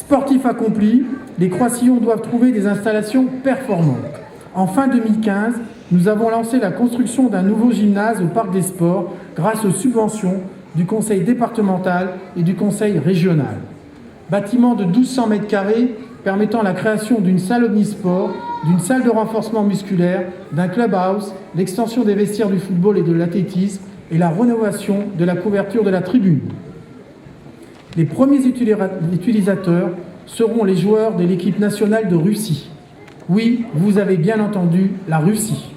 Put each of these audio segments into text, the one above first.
Sportifs accomplis, les Croissillons doivent trouver des installations performantes. En fin 2015, nous avons lancé la construction d'un nouveau gymnase au Parc des Sports grâce aux subventions du Conseil départemental et du Conseil régional. Bâtiment de 1200 m² permettant la création d'une salle omnisport, d'une salle de renforcement musculaire, d'un clubhouse, l'extension des vestiaires du football et de l'athlétisme et la rénovation de la couverture de la tribune. Les premiers utilisateurs seront les joueurs de l'équipe nationale de Russie. Oui, vous avez bien entendu, la Russie.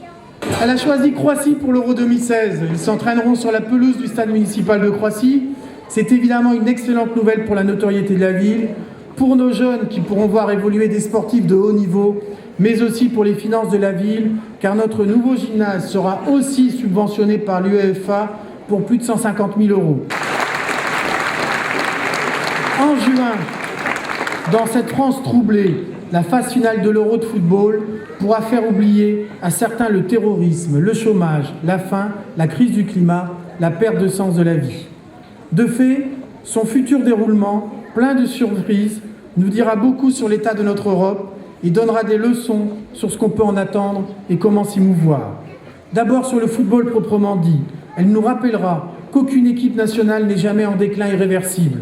Elle a choisi Croissy pour l'Euro 2016. Ils s'entraîneront sur la pelouse du stade municipal de Croissy. C'est évidemment une excellente nouvelle pour la notoriété de la ville, pour nos jeunes qui pourront voir évoluer des sportifs de haut niveau, mais aussi pour les finances de la ville, car notre nouveau gymnase sera aussi subventionné par l'UEFA pour plus de 150 000 €. En juin, dans cette France troublée, la phase finale de l'Euro de football pourra faire oublier à certains le terrorisme, le chômage, la faim, la crise du climat, la perte de sens de la vie. De fait, son futur déroulement, plein de surprises, nous dira beaucoup sur l'état de notre Europe et donnera des leçons sur ce qu'on peut en attendre et comment s'y mouvoir. D'abord sur le football proprement dit, elle nous rappellera qu'aucune équipe nationale n'est jamais en déclin irréversible,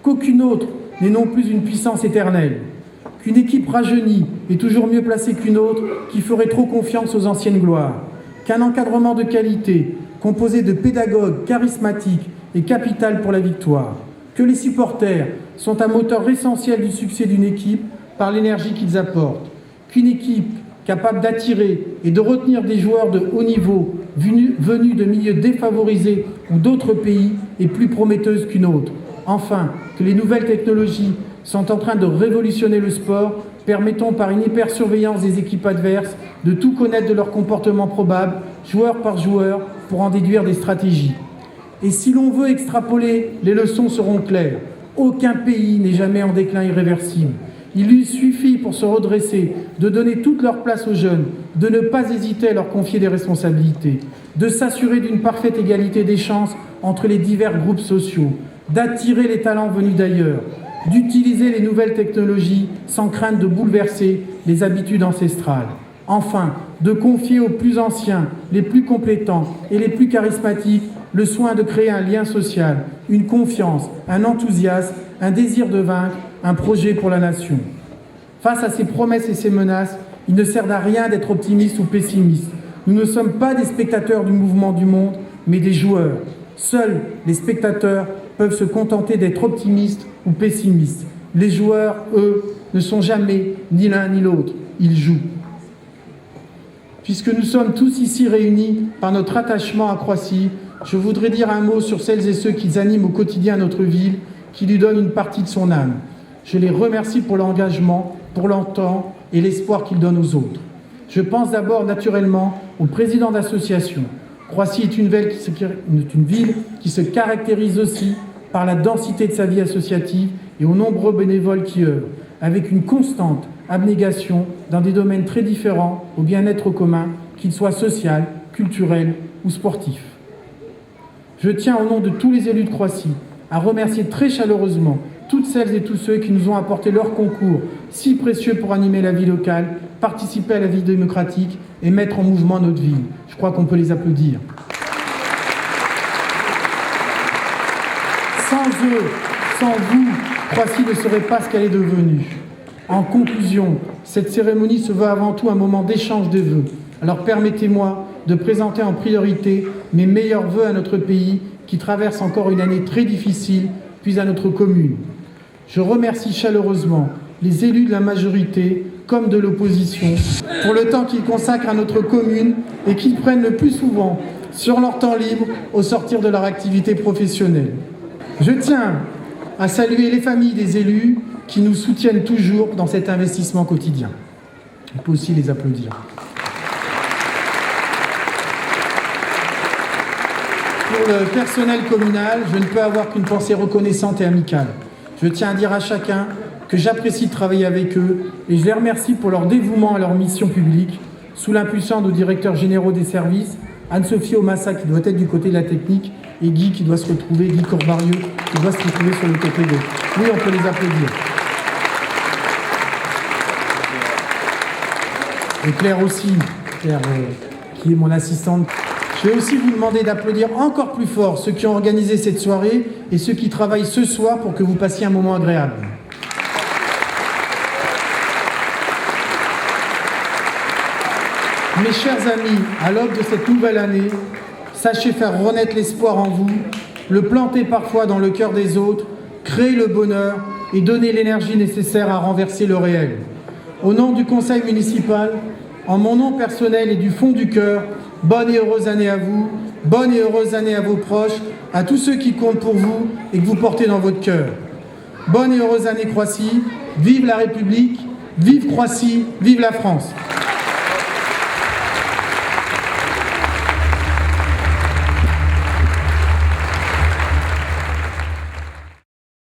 qu'aucune autre n'est non plus une puissance éternelle, qu'une équipe rajeunie est toujours mieux placée qu'une autre qui ferait trop confiance aux anciennes gloires, qu'un encadrement de qualité, composé de pédagogues charismatiques et capital pour la victoire, que les supporters sont un moteur essentiel du succès d'une équipe par l'énergie qu'ils apportent, qu'une équipe capable d'attirer et de retenir des joueurs de haut niveau venus de milieux défavorisés ou d'autres pays est plus prometteuse qu'une autre. Enfin, que les nouvelles technologies sont en train de révolutionner le sport, permettant par une hypersurveillance des équipes adverses de tout connaître de leur comportement probable, joueur par joueur, pour en déduire des stratégies. Et si l'on veut extrapoler, les leçons seront claires. Aucun pays n'est jamais en déclin irréversible. Il lui suffit pour se redresser de donner toute leur place aux jeunes, de ne pas hésiter à leur confier des responsabilités, de s'assurer d'une parfaite égalité des chances entre les divers groupes sociaux, d'attirer les talents venus d'ailleurs, d'utiliser les nouvelles technologies sans crainte de bouleverser les habitudes ancestrales. Enfin, de confier aux plus anciens, les plus compétents et les plus charismatiques le soin de créer un lien social, une confiance, un enthousiasme, un désir de vaincre, un projet pour la nation. Face à ces promesses et ces menaces, il ne sert à rien d'être optimiste ou pessimiste. Nous ne sommes pas des spectateurs du mouvement du monde, mais des joueurs. Seuls les spectateurs peuvent se contenter d'être optimistes ou pessimistes. Les joueurs, eux, ne sont jamais ni l'un ni l'autre. Ils jouent. Puisque nous sommes tous ici réunis par notre attachement à Croissy, je voudrais dire un mot sur celles et ceux qui animent au quotidien notre ville, qui lui donnent une partie de son âme. Je les remercie pour l'engagement, pour l'entente et l'espoir qu'ils donnent aux autres. Je pense d'abord naturellement au président d'association. Croissy est une ville qui se caractérise aussi par la densité de sa vie associative et aux nombreux bénévoles qui œuvrent, avec une constante abnégation dans des domaines très différents au bien-être commun, qu'il soit social, culturel ou sportif. Je tiens au nom de tous les élus de Croissy à remercier très chaleureusement toutes celles et tous ceux qui nous ont apporté leur concours si précieux pour animer la vie locale, participer à la vie démocratique et mettre en mouvement notre ville. Je crois qu'on peut les applaudir. Sans eux, sans vous, Croissy ne serait pas ce qu'elle est devenue. En conclusion, cette cérémonie se veut avant tout un moment d'échange de vœux. Alors permettez-moi de présenter en priorité mes meilleurs vœux à notre pays qui traverse encore une année très difficile, puis à notre commune. Je remercie chaleureusement les élus de la majorité comme de l'opposition pour le temps qu'ils consacrent à notre commune et qu'ils prennent le plus souvent sur leur temps libre au sortir de leur activité professionnelle. Je tiens à saluer les familles des élus qui nous soutiennent toujours dans cet investissement quotidien. On peut aussi les applaudir. Pour le personnel communal, je ne peux avoir qu'une pensée reconnaissante et amicale. Je tiens à dire à chacun que j'apprécie de travailler avec eux et je les remercie pour leur dévouement à leur mission publique, sous l'impulsion de nos directeurs généraux des services, Anne-Sophie Omassa qui doit être du côté de la technique et Guy qui doit se retrouver, Guy Corbarieux qui doit se retrouver sur le côté gauche. Oui, on peut les applaudir. et Claire aussi, Claire qui est mon assistante. Je vais aussi vous demander d'applaudir encore plus fort ceux qui ont organisé cette soirée et ceux qui travaillent ce soir pour que vous passiez un moment agréable. Mes chers amis, à l'aube de cette nouvelle année, sachez faire renaître l'espoir en vous, le planter parfois dans le cœur des autres, créer le bonheur et donner l'énergie nécessaire à renverser le réel. Au nom du conseil municipal, en mon nom personnel et du fond du cœur, bonne et heureuse année à vous, bonne et heureuse année à vos proches, à tous ceux qui comptent pour vous et que vous portez dans votre cœur. Bonne et heureuse année Croissy, vive la République, vive Croissy, vive la France.